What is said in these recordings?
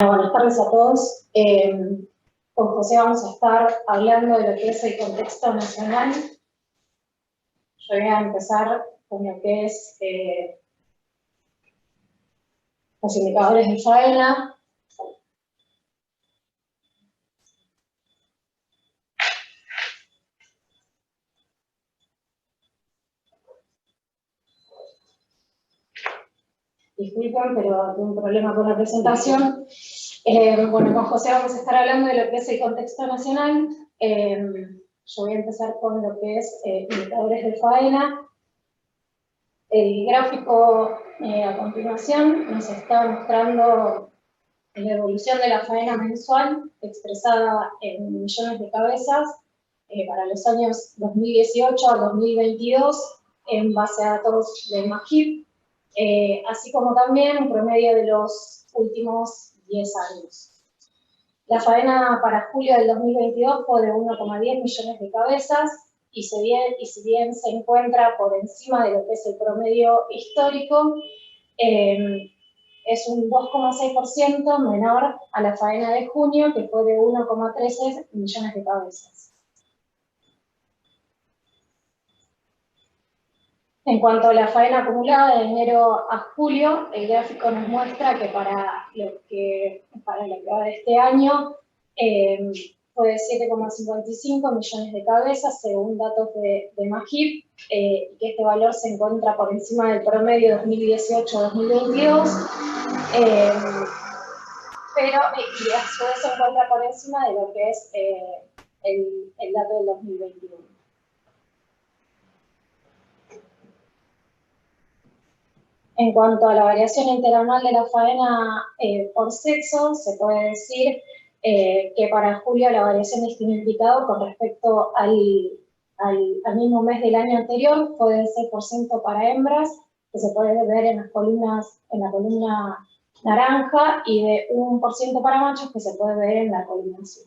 Buenas tardes a todos. Con José vamos a estar hablando de lo que es el contexto nacional. Yo voy a empezar con lo que es los indicadores de faena. Disculpen, pero tengo un problema con la presentación. Bueno, con José vamos a estar hablando de lo que es el contexto nacional. Yo voy a empezar con lo que es indicadores de faena. El gráfico a continuación nos está mostrando la evolución de la faena mensual expresada en millones de cabezas para los años 2018 a 2022 en base a datos del MAGIP, así como también un promedio de los últimos 10 años. La faena para julio del 2022 fue de 1,10 millones de cabezas y si bien se encuentra por encima de lo que es el promedio histórico, es un 2,6% menor a la faena de junio, que fue de 1,13 millones de cabezas. En cuanto a la faena acumulada de enero a julio, el gráfico nos muestra que para lo que va de este año fue de 7,55 millones de cabezas, según datos de MAGIP, y que este valor se encuentra por encima del promedio 2018-2022, pero y a su vez se encuentra por encima de lo que es el dato del 2021. En cuanto a la variación interanual de la faena por sexo, se puede decir que para julio la variación de este indicador con respecto al mismo mes del año anterior fue del 6% para hembras, que se puede ver en las columnas, en la columna naranja, y de 1% para machos, que se puede ver en la columna azul.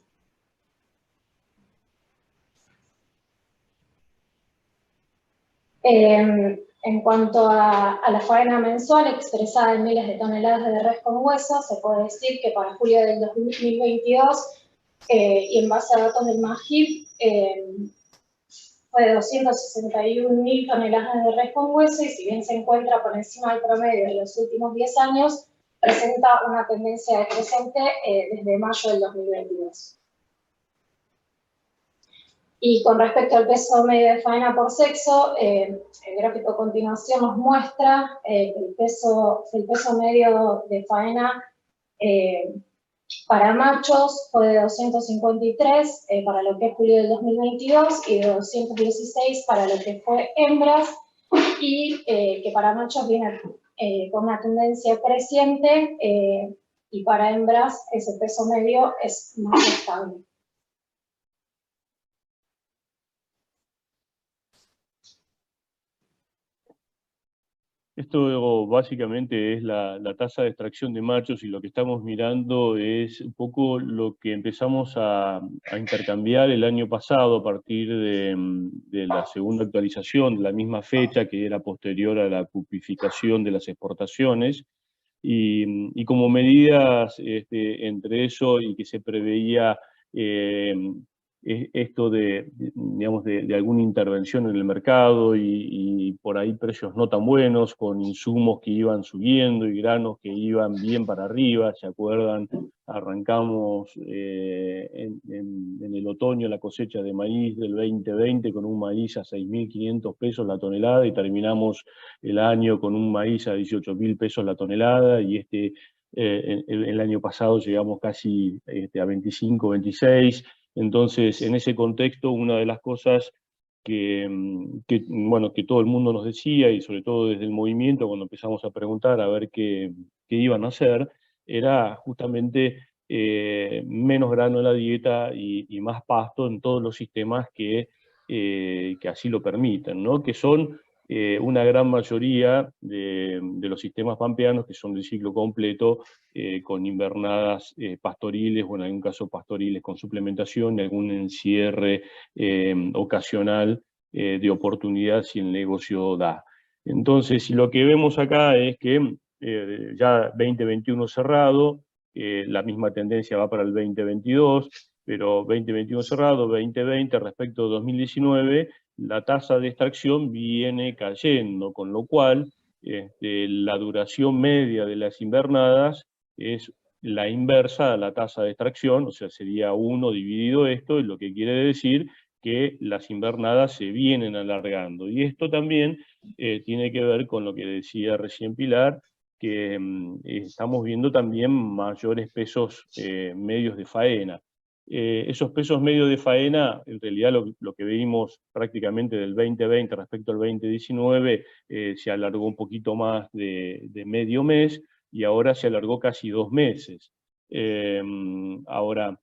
En cuanto a la faena mensual expresada en miles de toneladas de res con hueso, se puede decir que para julio del 2022, y en base a datos del MAGIP, fue de 261.000 toneladas de res con hueso, y si bien se encuentra por encima del promedio de los últimos 10 años, presenta una tendencia decreciente desde mayo del 2022. Y con respecto al peso medio de faena por sexo, el gráfico a continuación nos muestra que el peso medio de faena para machos fue de 253 para lo que es julio del 2022 y de 216 para lo que fue hembras, y que para machos viene con una tendencia creciente y para hembras ese peso medio es más estable. Esto básicamente es la tasa de extracción de machos, y lo que estamos mirando es un poco lo que empezamos a intercambiar el año pasado a partir de la segunda actualización de la misma fecha, que era posterior a la cupificación de las exportaciones, y como medidas entre eso y que se preveía esto digamos, de alguna intervención en el mercado y por ahí precios no tan buenos, con insumos que iban subiendo y granos que iban bien para arriba. ¿Se acuerdan? Arrancamos en el otoño la cosecha de maíz del 2020 con un maíz a 6.500 pesos la tonelada, y terminamos el año con un maíz a 18.000 pesos la tonelada, y el año pasado llegamos casi a 25, 26. Entonces, en ese contexto, una de las cosas bueno, que todo el mundo nos decía, y sobre todo desde el movimiento, cuando empezamos a preguntar a ver qué iban a hacer, era justamente menos grano en la dieta y más pasto en todos los sistemas que así lo permiten, ¿no? Que son una gran mayoría de los sistemas pampeanos, que son de ciclo completo, con invernadas pastoriles, o en algún caso pastoriles con suplementación, y algún encierre ocasional de oportunidad si el negocio da. Entonces, lo que vemos acá es que ya 2021 cerrado, la misma tendencia va para el 2022, pero 2021 cerrado, 2020 respecto a 2019, la tasa de extracción viene cayendo, con lo cual la duración media de las invernadas es la inversa a la tasa de extracción, o sea, sería 1 dividido esto, y lo que quiere decir que las invernadas se vienen alargando. Y esto también tiene que ver con lo que decía recién Pilar, que estamos viendo también mayores pesos medios de faena. Esos pesos medios de faena, en realidad lo que vimos prácticamente del 2020 respecto al 2019, se alargó un poquito más de medio mes, y ahora se alargó casi 2 meses. Ahora,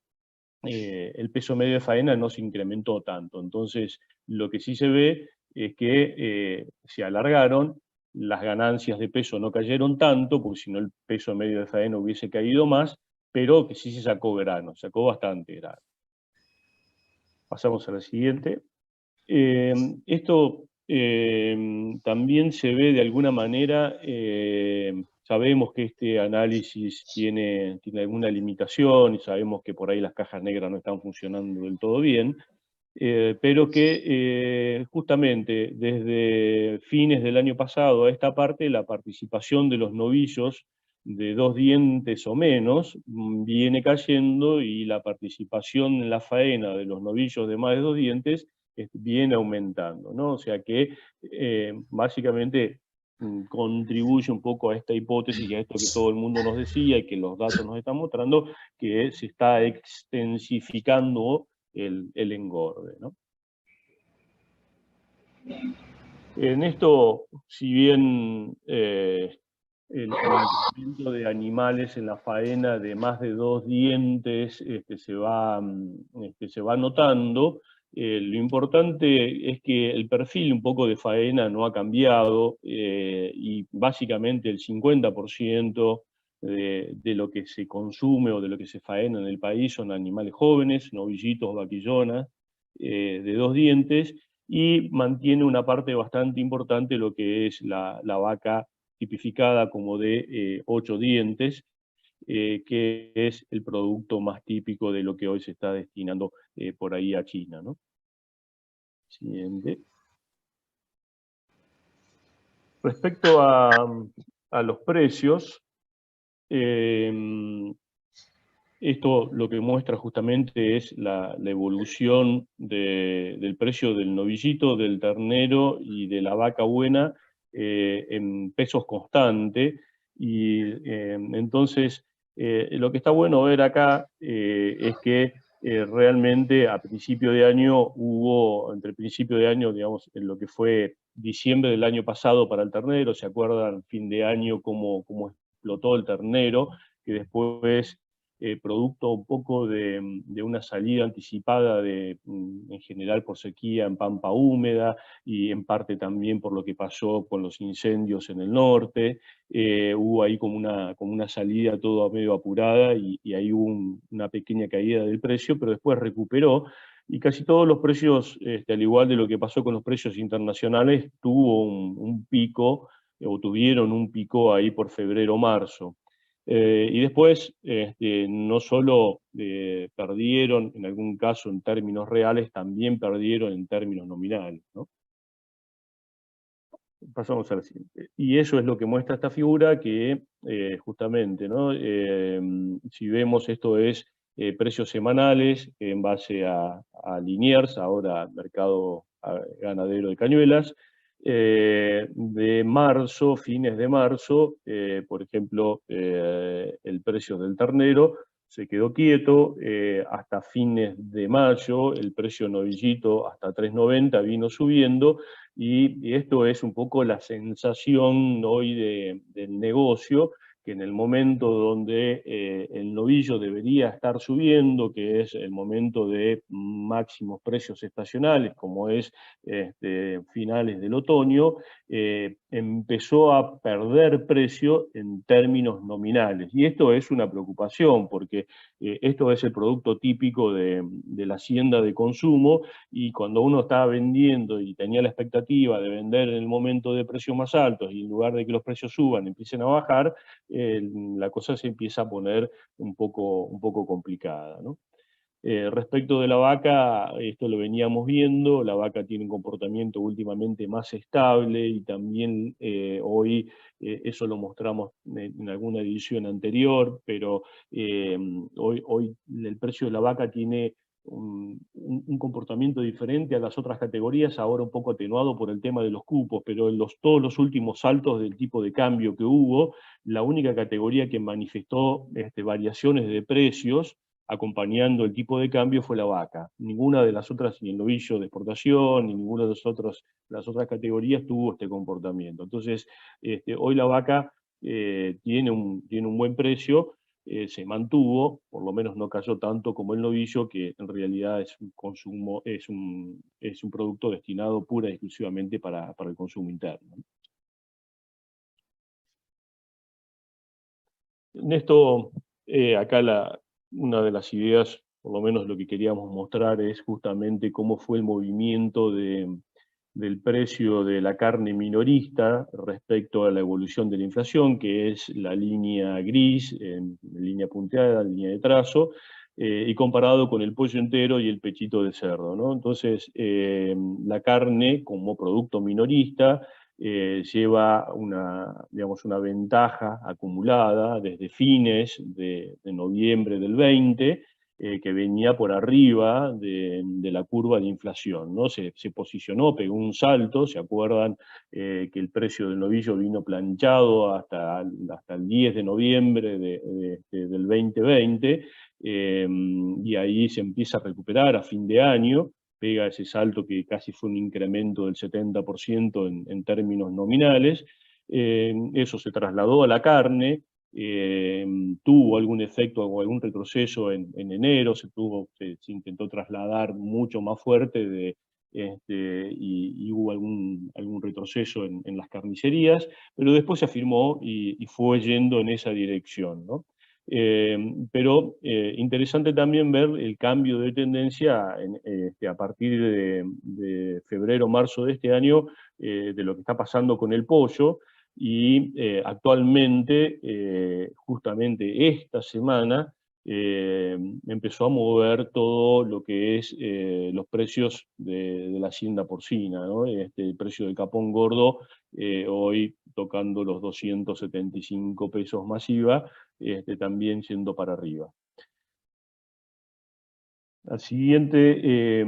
el peso medio de faena no se incrementó tanto, entonces lo que sí se ve es que se alargaron, las ganancias de peso no cayeron tanto, porque si no el peso medio de faena hubiese caído más, pero que sí se sacó grano, sacó bastante grano. Pasamos a la siguiente. Esto también se ve de alguna manera, sabemos que este análisis tiene alguna limitación y sabemos que por ahí las cajas negras no están funcionando del todo bien, pero que justamente desde fines del año pasado a esta parte la participación de los novillos de 2 dientes o menos viene cayendo, y la participación en la faena de los novillos de más de 2 dientes viene aumentando, ¿no? O sea que básicamente contribuye un poco a esta hipótesis y a esto que todo el mundo nos decía y que los datos nos están mostrando, que se está extensificando el engorde, ¿no? En esto, si bien el incremento de animales en la faena de más de 2 dientes se va notando, lo importante es que el perfil un poco de faena no ha cambiado, y básicamente el 50% de lo que se consume o de lo que se faena en el país son animales jóvenes, novillitos, vaquillonas, de 2 dientes, y mantiene una parte bastante importante lo que es la vaca tipificada como de 8 dientes, que es el producto más típico de lo que hoy se está destinando por ahí a China, ¿no? Siguiente. Respecto a los precios, esto lo que muestra justamente es la evolución del precio del novillito, del ternero y de la vaca buena en pesos constante. Y entonces lo que está bueno ver acá es que realmente a principio de año hubo, entre principio de año, digamos, en lo que fue diciembre del año pasado para el ternero, ¿se acuerdan? Fin de año, cómo explotó el ternero, que después producto un poco de una salida anticipada en general por sequía en pampa húmeda, y en parte también por lo que pasó con los incendios en el norte. Hubo ahí como una salida todo medio apurada, y ahí hubo una pequeña caída del precio, pero después recuperó, y casi todos los precios, al igual de lo que pasó con los precios internacionales, tuvo un pico, o tuvieron un pico ahí por febrero-marzo. Y después, no solo perdieron, en algún caso en términos reales, también perdieron en términos nominales, ¿no? Pasamos a la siguiente. Y eso es lo que muestra esta figura, que justamente, ¿no? Si vemos, esto es precios semanales en base a Liniers, ahora mercado ganadero de Cañuelas, de marzo, fines de marzo, por ejemplo, el precio del ternero se quedó quieto, hasta fines de mayo el precio novillito hasta 3.90 vino subiendo, y esto es un poco la sensación hoy del negocio, que en el momento donde el novillo debería estar subiendo, que es el momento de máximos precios estacionales, como es finales del otoño, empezó a perder precio en términos nominales. Y esto es una preocupación, porque esto es el producto típico de la hacienda de consumo, y cuando uno estaba vendiendo y tenía la expectativa de vender en el momento de precios más altos, y en lugar de que los precios suban, empiecen a bajar, la cosa se empieza a poner un poco complicada, ¿no? Respecto de la vaca, esto lo veníamos viendo, la vaca tiene un comportamiento últimamente más estable, y también hoy eso lo mostramos en alguna edición anterior, pero hoy el precio de la vaca tiene un comportamiento diferente a las otras categorías, ahora un poco atenuado por el tema de los cupos, pero en todos los últimos saltos del tipo de cambio que hubo, la única categoría que manifestó variaciones de precios acompañando el tipo de cambio fue la vaca. Ninguna de las otras, ni el novillo de exportación, ni ninguna de las otras categorías tuvo este comportamiento. Entonces, hoy la vaca tiene un buen precio, se mantuvo, por lo menos no cayó tanto como el novillo, que en realidad es un consumo, es un producto destinado pura y exclusivamente para el consumo interno. En esto, acá una de las ideas, por lo menos lo que queríamos mostrar, es justamente cómo fue el movimiento del precio de la carne minorista respecto a la evolución de la inflación, que es la línea gris, línea punteada, línea de trazo, y comparado con el pollo entero y el pechito de cerdo, ¿no? Entonces, la carne como producto minorista lleva digamos, una ventaja acumulada desde fines de noviembre del 20, que venía por arriba de la curva de inflación, ¿no? Se posicionó, pegó un salto, ¿se acuerdan? Que el precio del novillo vino planchado hasta el 10 de noviembre del 2020, y ahí se empieza a recuperar a fin de año, pega ese salto que casi fue un incremento del 70% en términos nominales. Eso se trasladó a la carne, tuvo algún efecto o algún retroceso en enero, se intentó trasladar mucho más fuerte y hubo algún retroceso en las carnicerías, pero después se afirmó y fue yendo en esa dirección, ¿no? Pero interesante también ver el cambio de tendencia a partir de febrero, marzo de este año, de lo que está pasando con el pollo, y actualmente, justamente esta semana, empezó a mover todo lo que es los precios de la hacienda porcina, ¿no? El precio del capón gordo, hoy tocando los 275 pesos más IVA, también yendo para arriba. Al siguiente,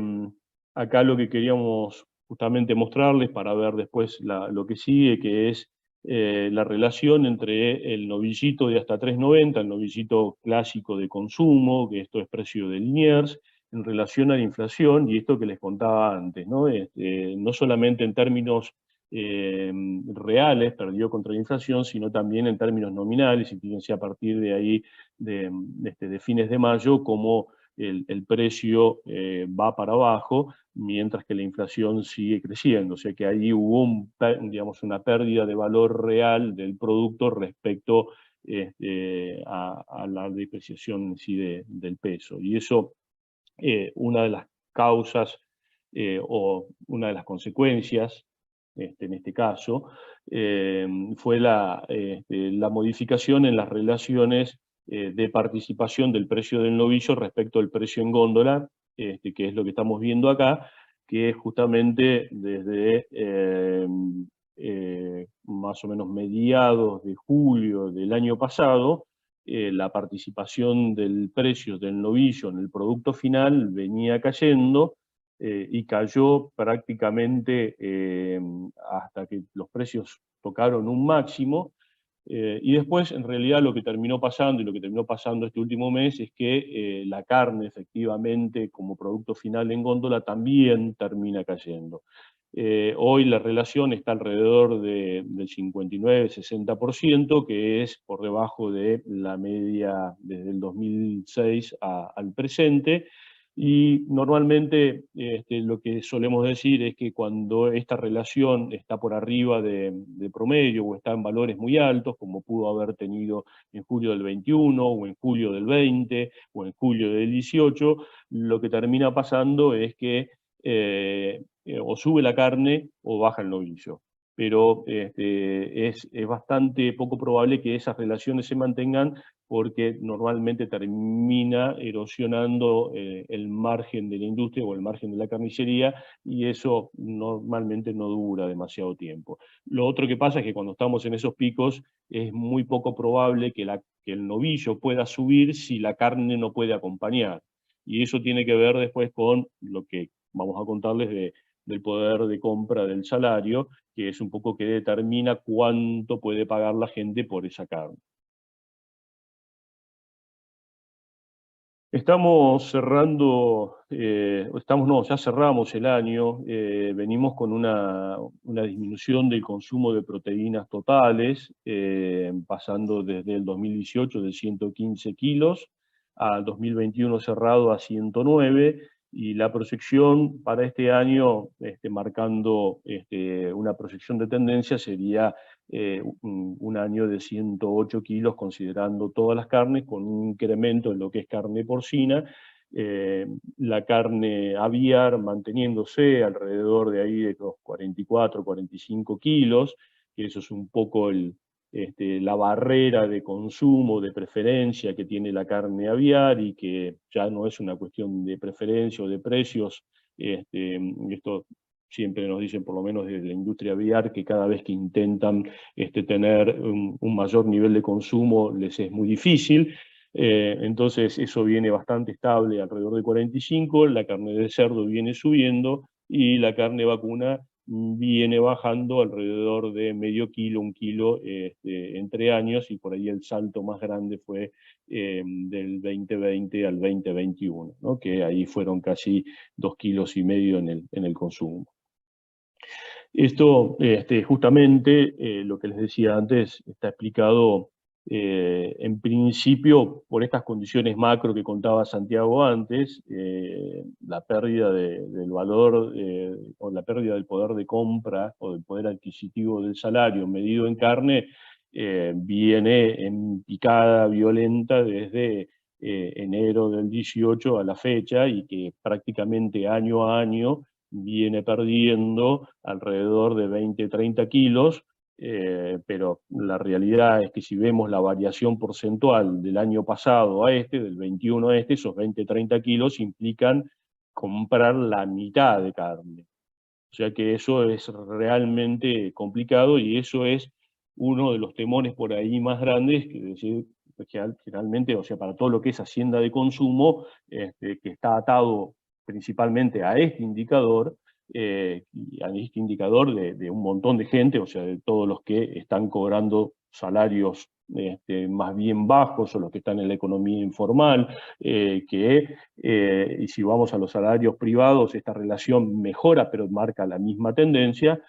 acá lo que queríamos justamente mostrarles para ver después lo que sigue, que es la relación entre el novillito de hasta 3,90, el novillito clásico de consumo, que esto es precio de Liniers, en relación a la inflación, y esto que les contaba antes, ¿no? No solamente en términos reales perdió contra la inflación, sino también en términos nominales, y fíjense a partir de ahí, de fines de mayo, cómo el precio va para abajo, mientras que la inflación sigue creciendo. O sea que ahí hubo digamos, una pérdida de valor real del producto respecto a la depreciación en sí del peso. Y eso, una de las causas o una de las consecuencias, en este caso, fue la modificación en las relaciones de participación del precio del novillo respecto al precio en góndola, que es lo que estamos viendo acá, que es justamente desde más o menos mediados de julio del año pasado, la participación del precio del novillo en el producto final venía cayendo, y cayó prácticamente hasta que los precios tocaron un máximo, y después, en realidad, lo que terminó pasando, y lo que terminó pasando este último mes, es que la carne, efectivamente, como producto final en góndola, también termina cayendo. Hoy la relación está alrededor del 59-60%, que es por debajo de la media desde el 2006 al presente, Y normalmente lo que solemos decir es que cuando esta relación está por arriba de promedio o está en valores muy altos, como pudo haber tenido en julio del 21 o en julio del 20 o en julio del 18, lo que termina pasando es que o sube la carne o baja el novillo. Pero es bastante poco probable que esas relaciones se mantengan, porque normalmente termina erosionando el margen de la industria o el margen de la carnicería, y eso normalmente no dura demasiado tiempo. Lo otro que pasa es que cuando estamos en esos picos es muy poco probable que el novillo pueda subir si la carne no puede acompañar. Y eso tiene que ver después con lo que vamos a contarles del poder de compra del salario, que es un poco que determina cuánto puede pagar la gente por esa carne. Estamos cerrando, ya cerramos el año, venimos con una disminución del consumo de proteínas totales, pasando desde el 2018 de 115 kilos al 2021 cerrado a 109, y la proyección para este año, marcando una proyección de tendencia, sería un año de 108 kilos considerando todas las carnes, con un incremento en lo que es carne porcina, la carne aviar manteniéndose alrededor de ahí de los 44, 45 kilos, que eso es un poco la barrera de consumo, de preferencia que tiene la carne aviar, y que ya no es una cuestión de preferencia o de precios. Esto siempre nos dicen, por lo menos desde la industria aviar, que cada vez que intentan tener un mayor nivel de consumo les es muy difícil. Entonces eso viene bastante estable, alrededor de 45, la carne de cerdo viene subiendo y la carne vacuna viene bajando alrededor de medio kilo, un kilo entre años, y por ahí el salto más grande fue del 2020 al 2021, ¿no? Que ahí fueron casi 2,5 kilos en el consumo. Esto, justamente, lo que les decía antes, está explicado en principio por estas condiciones macro que contaba Santiago antes, la pérdida del valor o la pérdida del poder de compra o del poder adquisitivo del salario medido en carne, viene en picada violenta desde enero del 18 a la fecha, y que prácticamente año a año viene perdiendo alrededor de 20, 30 kilos, pero la realidad es que si vemos la variación porcentual del año pasado a del 21 a esos 20, 30 kilos implican comprar la mitad de carne. O sea que eso es realmente complicado, y eso es uno de los temores por ahí más grandes, que decir, generalmente, o sea, para todo lo que es hacienda de consumo, que está atado principalmente a este indicador, y a este indicador de un montón de gente, o sea, de todos los que están cobrando salarios más bien bajos, o los que están en la economía informal, y si vamos a los salarios privados, esta relación mejora, pero marca la misma tendencia.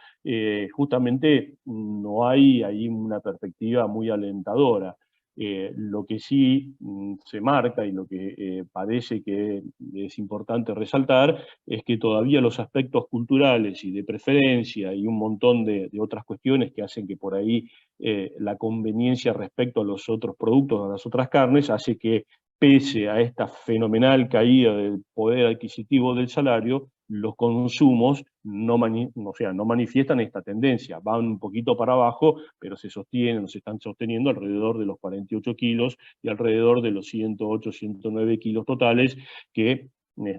Justamente no hay ahí una perspectiva muy alentadora. Lo que sí se marca, y lo que parece que es importante resaltar, es que todavía los aspectos culturales y de preferencia y un montón de otras cuestiones que hacen que por ahí la conveniencia respecto a los otros productos, a las otras carnes, hace que, pese a esta fenomenal caída del poder adquisitivo del salario, los consumos no manifiestan esta tendencia, van un poquito para abajo, pero se están sosteniendo alrededor de los 48 kilos y alrededor de los 108, 109 kilos totales, que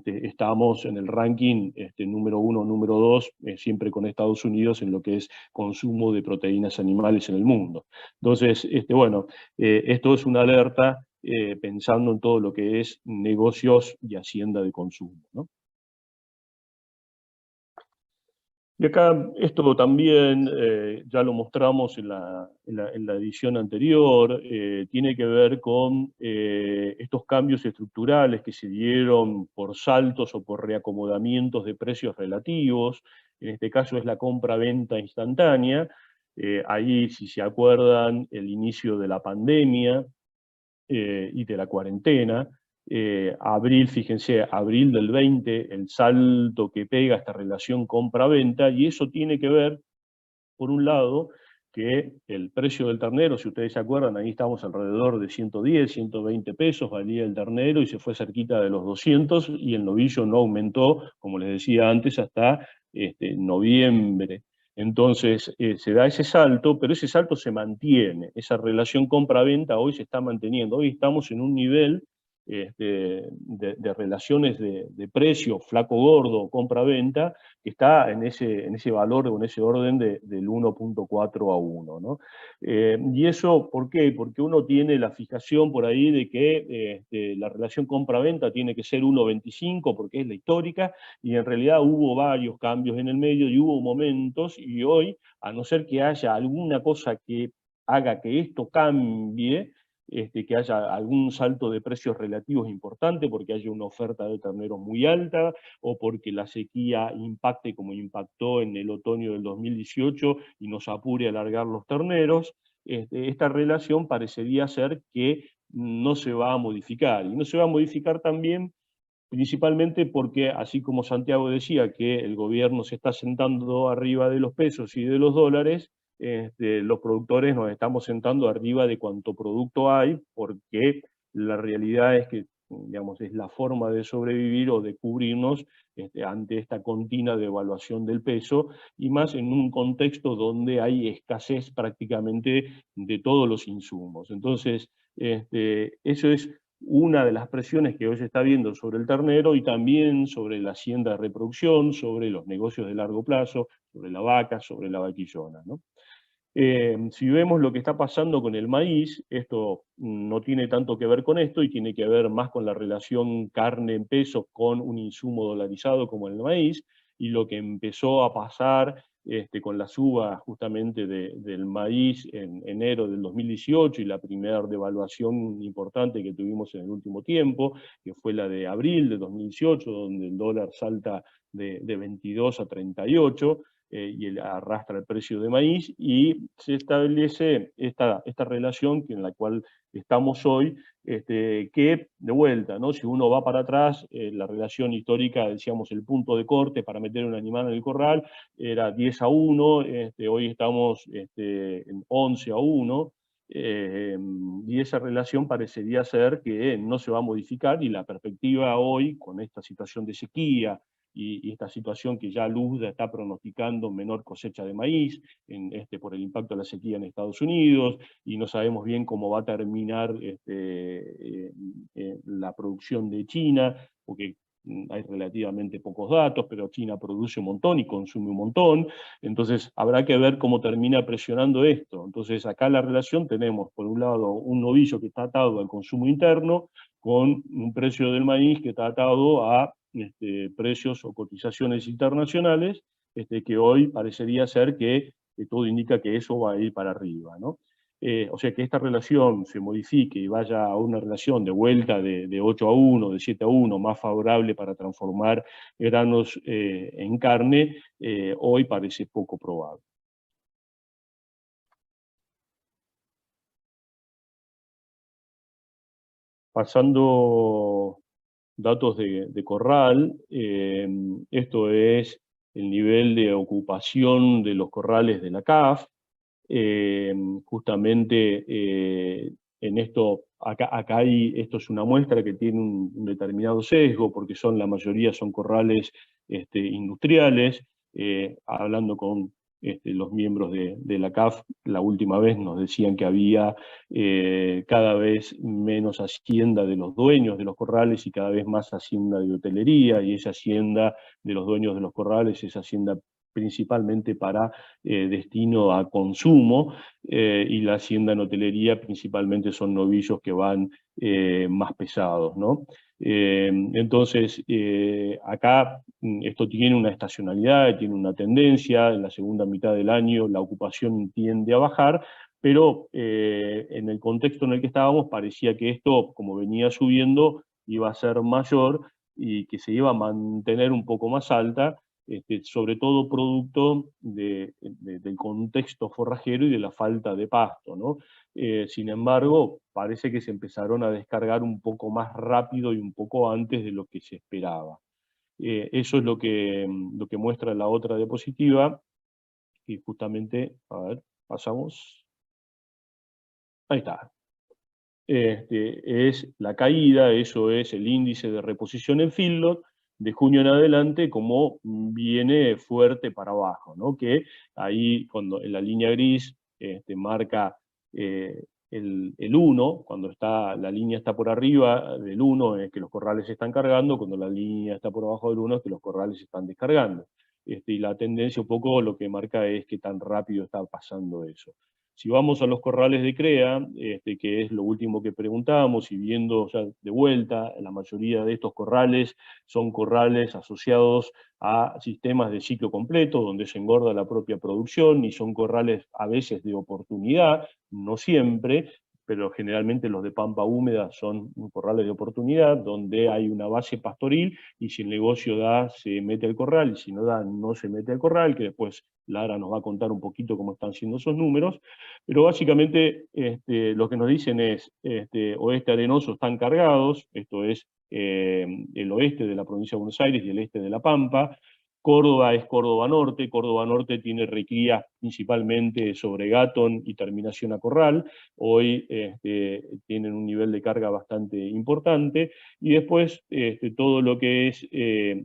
estamos en el ranking número 1, número 2, siempre con Estados Unidos en lo que es consumo de proteínas animales en el mundo. Entonces, bueno, esto es una alerta pensando en todo lo que es negocios y hacienda de consumo, ¿no? Y acá esto también ya lo mostramos en la edición anterior, tiene que ver con estos cambios estructurales que se dieron por saltos o por reacomodamientos de precios relativos. En este caso es la compra-venta instantánea. Ahí, si se acuerdan, el inicio de la pandemia y de la cuarentena, abril, fíjense, abril del 20, el salto que pega esta relación compra-venta, y eso tiene que ver, por un lado, que el precio del ternero, si ustedes se acuerdan, ahí estamos alrededor de 110, 120 pesos, valía el ternero y se fue cerquita de los 200, y el novillo no aumentó, como les decía antes, hasta noviembre. Entonces se da ese salto, pero ese salto se mantiene, esa relación compra-venta hoy se está manteniendo, hoy estamos en un nivel de relaciones de precio flaco-gordo, compra-venta, que está en ese valor o en ese orden del 1.4 a 1, ¿no? ¿Y eso por qué? Porque uno tiene la fijación por ahí de que la relación compra-venta tiene que ser 1.25 porque es la histórica, y en realidad hubo varios cambios en el medio y hubo momentos, y hoy, a no ser que haya alguna cosa que haga que esto cambie, que haya algún salto de precios relativos importante, porque haya una oferta de terneros muy alta, o porque la sequía impacte como impactó en el otoño del 2018 y nos apure a alargar los terneros, esta relación parecería ser que no se va a modificar. Y no se va a modificar también principalmente porque, así como Santiago decía, que el gobierno se está sentando arriba de los pesos y de los dólares, los productores nos estamos sentando arriba de cuánto producto hay, porque la realidad es que, digamos, es la forma de sobrevivir o de cubrirnos ante esta continua devaluación del peso, y más en un contexto donde hay escasez prácticamente de todos los insumos. Entonces, eso es una de las presiones que hoy se está viendo sobre el ternero, y también sobre la hacienda de reproducción, sobre los negocios de largo plazo, sobre la vaca, sobre la vaquillona, ¿no? Si vemos lo que está pasando con el maíz, esto no tiene tanto que ver con esto y tiene que ver más con la relación carne en peso con un insumo dolarizado como el maíz, y lo que empezó a pasar con la suba justamente del maíz en enero del 2018 y la primera devaluación importante que tuvimos en el último tiempo, que fue la de abril de 2018, donde el dólar salta de 22 a 38, y arrastra el precio de maíz, y se establece esta relación en la cual estamos hoy, que de vuelta, ¿no? Si uno va para atrás, la relación histórica, decíamos, el punto de corte para meter un animal en el corral era 10 a 1, hoy estamos en 11 a 1, y esa relación parecería ser que no se va a modificar, y la perspectiva hoy, con esta situación de sequía, y esta situación que ya Luzda está pronosticando menor cosecha de maíz por el impacto de la sequía en Estados Unidos, y no sabemos bien cómo va a terminar la producción de China, porque hay relativamente pocos datos, pero China produce un montón y consume un montón, entonces habrá que ver cómo termina presionando esto. Entonces acá la relación tenemos, por un lado, un novillo que está atado al consumo interno, con un precio del maíz que está atado a precios o cotizaciones internacionales, que hoy parecería ser que todo indica que eso va a ir para arriba, ¿no? O sea, que esta relación se modifique y vaya a una relación de vuelta de 8 a 1, de 7 a 1, más favorable para transformar granos en carne, hoy parece poco probable. Pasando datos de corral, esto es el nivel de ocupación de los corrales de la CAF. Justamente en esto, acá esto es una muestra que tiene un determinado sesgo, porque la mayoría son corrales industriales. Hablando con los miembros de la CAF, la última vez nos decían que había cada vez menos hacienda de los dueños de los corrales y cada vez más hacienda de hotelería, y esa hacienda de los dueños de los corrales es hacienda principalmente para destino a consumo, y la hacienda en hotelería principalmente son novillos que van más pesados, ¿no? Entonces, acá esto tiene una estacionalidad, tiene una tendencia. En la segunda mitad del año la ocupación tiende a bajar, pero en el contexto en el que estábamos parecía que esto, como venía subiendo, iba a ser mayor y que se iba a mantener un poco más alta, sobre todo producto del contexto forrajero y de la falta de pasto, ¿no? Sin embargo, parece que se empezaron a descargar un poco más rápido y un poco antes de lo que se esperaba. Eso es lo que muestra la otra diapositiva, y justamente, a ver, pasamos. Ahí está. Es la caída, eso es el índice de reposición en feedlot, de junio en adelante, como viene fuerte para abajo, ¿no? Que ahí, cuando en la línea gris marca el 1, cuando la línea está por arriba del 1 es que los corrales se están cargando, cuando la línea está por abajo del 1 es que los corrales se están descargando. Y la tendencia un poco lo que marca es que tan rápido está pasando eso. Si vamos a los corrales de CREA, que es lo último que preguntamos, y viendo ya de vuelta, la mayoría de estos corrales son corrales asociados a sistemas de ciclo completo, donde se engorda la propia producción, y son corrales a veces de oportunidad, no siempre, pero generalmente los de pampa húmeda son corrales de oportunidad, donde hay una base pastoril, y si el negocio da, se mete al corral, y si no da, no se mete al corral, que después Lara nos va a contar un poquito cómo están siendo esos números. Pero básicamente lo que nos dicen es, oeste arenoso están cargados, esto es el oeste de la provincia de Buenos Aires y el este de La Pampa. Córdoba es Córdoba Norte. Córdoba Norte tiene recrías principalmente sobre Gatton y terminación a corral. Hoy tienen un nivel de carga bastante importante. Y después todo lo que es,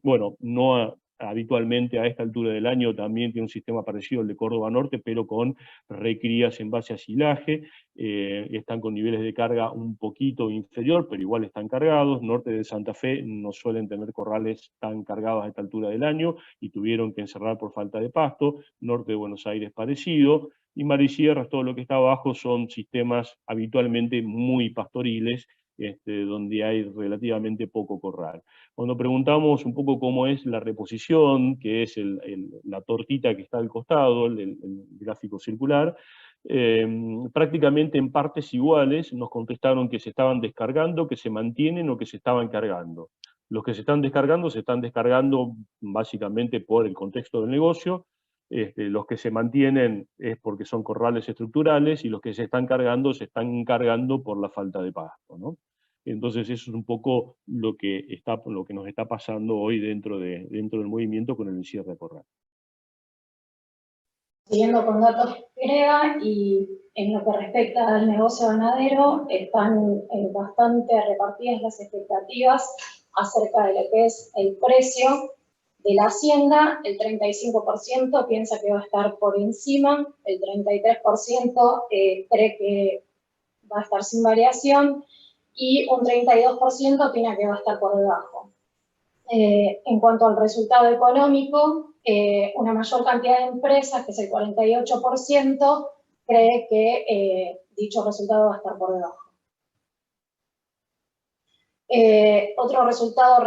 bueno, no habitualmente a esta altura del año también tiene un sistema parecido al de Córdoba Norte, pero con recrías en base a silaje, están con niveles de carga un poquito inferior, pero igual están cargados. Norte de Santa Fe no suelen tener corrales tan cargados a esta altura del año, y tuvieron que encerrar por falta de pasto. Norte de Buenos Aires parecido, y Mar y Sierras, todo lo que está abajo, son sistemas habitualmente muy pastoriles, donde hay relativamente poco corral. Cuando preguntamos un poco cómo es la reposición, que es la tortita que está al costado, el gráfico circular, prácticamente en partes iguales nos contestaron que se estaban descargando, que se mantienen o que se estaban cargando. Los que se están descargando básicamente por el contexto del negocio. Los que se mantienen es porque son corrales estructurales, y los que se están cargando por la falta de pasto, ¿no? Entonces eso es un poco lo que nos está pasando hoy dentro del movimiento con el cierre de corral. Siguiendo con datos CREA, y en lo que respecta al negocio ganadero, están bastante repartidas las expectativas acerca de lo que es el precio de la hacienda. El 35% piensa que va a estar por encima, el 33% cree que va a estar sin variación, y un 32% opina que va a estar por debajo. En cuanto al resultado económico, una mayor cantidad de empresas, que es el 48%, cree que dicho resultado va a estar por debajo. Otro resultado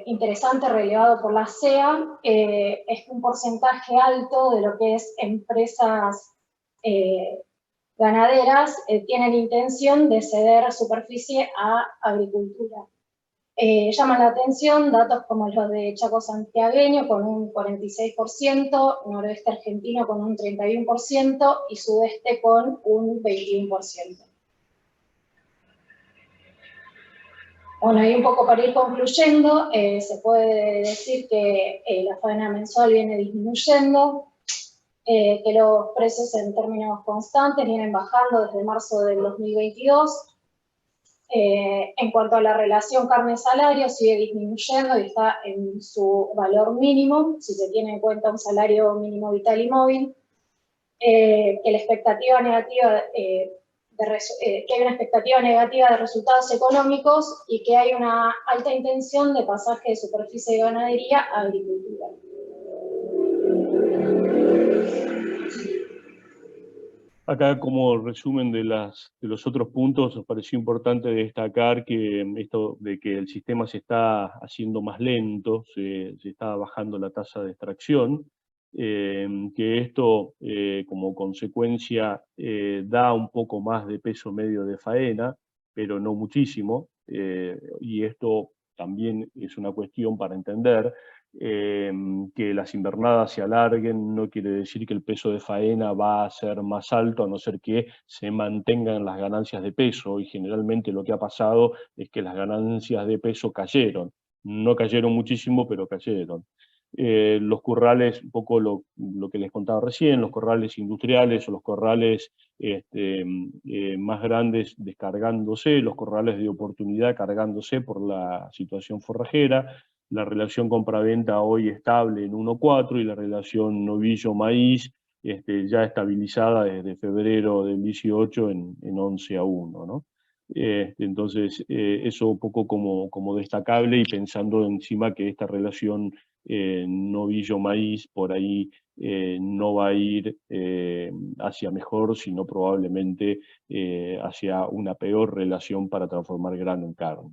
interesante relevado por la CEA es que un porcentaje alto de lo que es empresas ganaderas tienen intención de ceder superficie a agricultura. Llaman la atención datos como los de Chaco santiagueño con un 46%, noroeste argentino con un 31% y sudeste con un 21%. Bueno, y un poco para ir concluyendo, se puede decir que la faena mensual viene disminuyendo, que los precios en términos constantes vienen bajando desde marzo del 2022. En cuanto a la relación carne-salario, sigue disminuyendo y está en su valor mínimo, si se tiene en cuenta un salario mínimo vital y móvil. Que la expectativa negativa, que hay una expectativa negativa de resultados económicos, y que hay una alta intención de pasaje de superficie de ganadería a agricultura. Acá, como resumen de los otros puntos, nos pareció importante destacar que esto de que el sistema se está haciendo más lento, se está bajando la tasa de extracción, que esto como consecuencia da un poco más de peso medio de faena, pero no muchísimo, y esto también es una cuestión para entender que las invernadas se alarguen no quiere decir que el peso de faena va a ser más alto, a no ser que se mantengan las ganancias de peso, y generalmente lo que ha pasado es que las ganancias de peso cayeron. No cayeron muchísimo, pero cayeron. Los corrales, un poco lo que les contaba recién, los corrales industriales o los corrales más grandes descargándose, los corrales de oportunidad cargándose por la situación forrajera, la relación compra-venta hoy estable en 1,4 y la relación novillo-maíz ya estabilizada desde febrero del 18 en 11-1, ¿no? Entonces, eso un poco como destacable, y pensando encima que esta relación novillo-maíz por ahí no va a ir hacia mejor, sino probablemente hacia una peor relación para transformar grano en carne.